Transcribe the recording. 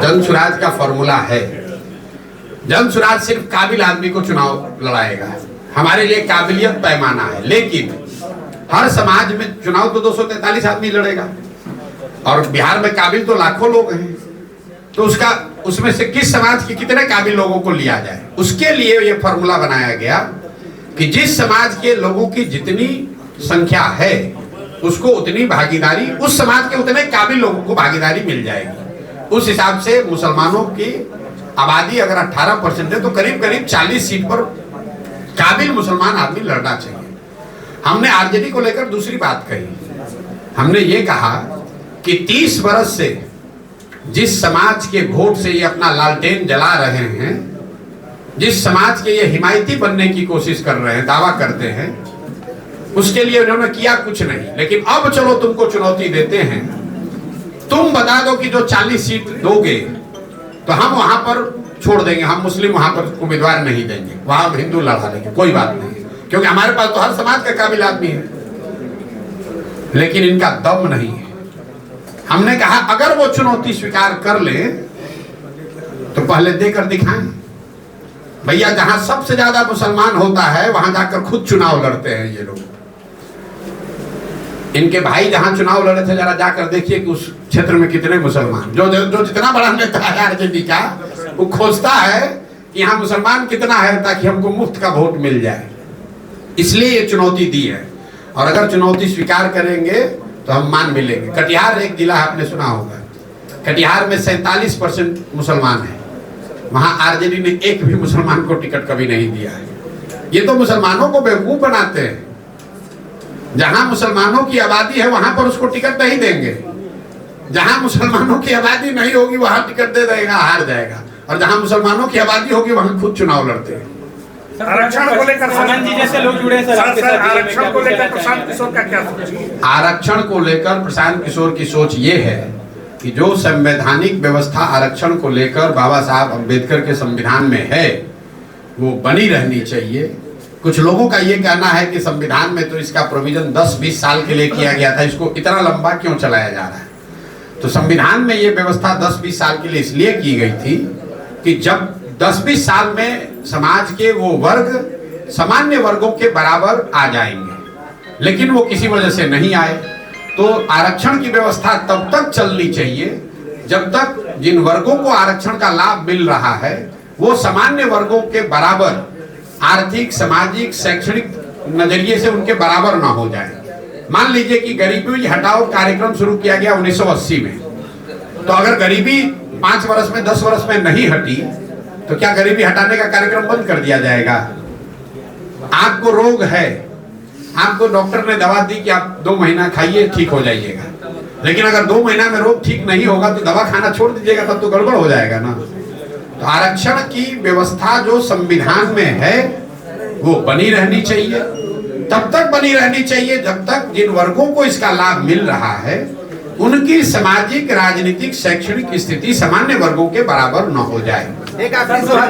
जन सुराज का फॉर्मूला है। जन सुराज सिर्फ काबिल आदमी को चुनाव लड़ाएगा। हमारे लिए काबिलियत पैमाना है, लेकिन हर समाज में चुनाव तो 243 आदमी लड़ेगा और बिहार में काबिल तो लाखों लोग हैं। तो उसमें से किस समाज के कितने काबिल लोगों को लिया जाए, उसके लिए यह फॉर्मूला बनाया गया कि जिस समाज के लोगों की जितनी संख्या है उसको उतनी भागीदारी, उस समाज के उतने काबिल लोगों को भागीदारी मिल जाएगी। उस हिसाब से मुसलमानों की आबादी अगर 18% है तो करीब करीब 40 सीट पर काबिल मुसलमान आदमी लड़ना चाहिए। हमने आरजेडी को लेकर दूसरी बात कही। हमने ये कहा कि 30 वर्ष से जिस समाज के वोट से ये अपना लालटेन जला रहे हैं, जिस समाज के ये हिमायती बनने की कोशिश कर रहे हैं, दावा करते हैं, उसके लिए उन्होंने किया कुछ नहीं। लेकिन अब चलो तुमको चुनौती देते हैं, तुम बता दो कि जो 40 सीट दोगे तो हम वहां पर छोड़ देंगे, हम मुस्लिम वहां पर उम्मीदवार नहीं देंगे, वहां हिंदू लड़ा देंगे, कोई बात नहीं, क्योंकि हमारे पास तो हर समाज का काबिल आदमी है। लेकिन इनका दम नहीं है। हमने कहा अगर वो चुनौती स्वीकार कर ले तो पहले देकर दिखाएं। भैया जहां सबसे ज्यादा मुसलमान होता है वहां जाकर खुद चुनाव लड़ते हैं ये लोग। इनके भाई जहां चुनाव लड़े थे, जरा जाकर देखिए कि उस क्षेत्र में कितने मुसलमान, जो जितना बड़ा नेता है आरजेडी का, वो खोजता है कि यहाँ मुसलमान कितना है ताकि हमको मुफ्त का वोट मिल जाए। इसलिए ये चुनौती दी है और अगर चुनौती स्वीकार करेंगे तो हम मान मिलेंगे। कटिहार एक जिला आपने सुना होगा, कटिहार में 47% मुसलमान है, वहां आरजेडी ने एक भी मुसलमान को टिकट कभी नहीं दिया है। ये तो मुसलमानों को बेवकूफ बनाते हैं। जहां मुसलमानों की आबादी है वहां पर उसको टिकट नहीं देंगे, जहां मुसलमानों की आबादी नहीं होगी वहां टिकट दे देगा, हार जाएगा, और जहां मुसलमानों की आबादी होगी वहां खुद चुनाव लड़ते हैं। आरक्षण को लेकर आरक्षण को लेकर प्रशांत किशोर की सोच ये है कि जो संवैधानिक व्यवस्था आरक्षण को लेकर बाबा साहब अम्बेडकर के संविधान में है वो बनी रहनी चाहिए। कुछ लोगों का ये कहना है कि संविधान में तो इसका प्रोविजन 10-20 साल के लिए किया गया था, इसको इतना लंबा क्यों चलाया जा रहा है। तो संविधान में ये व्यवस्था 10-20 साल के लिए इसलिए की गई थी कि जब 10-20 साल में समाज के वो वर्ग सामान्य वर्गों के बराबर आ जाएंगे, लेकिन वो किसी वजह से नहीं आए। तो आरक्षण की व्यवस्था तब तक चलनी चाहिए जब तक जिन वर्गों को आरक्षण का लाभ मिल रहा है वो सामान्य वर्गों के बराबर आर्थिक, सामाजिक, शैक्षणिक नजरिए से उनके बराबर ना हो जाए। मान लीजिए कि गरीबी हटाओ कार्यक्रम शुरू किया गया 1980 में, तो अगर गरीबी 5 वर्ष में 10 वर्ष में नहीं हटी तो क्या गरीबी हटाने का कार्यक्रम बंद कर दिया जाएगा? आपको रोग है, आपको डॉक्टर ने दवा दी कि आप 2 महीना खाइए ठीक हो जाइएगा, लेकिन अगर 2 महीना में रोग ठीक नहीं होगा तो दवा खाना छोड़ दीजिएगा, तब तो गड़बड़ हो जाएगा ना। तो आरक्षण की व्यवस्था जो संविधान में है वो बनी रहनी चाहिए, तब तक बनी रहनी चाहिए जब तक जिन वर्गों को इसका लाभ मिल रहा है उनकी सामाजिक, राजनीतिक, शैक्षणिक स्थिति सामान्य वर्गों के बराबर न हो जाए। एक आखिरी सवाल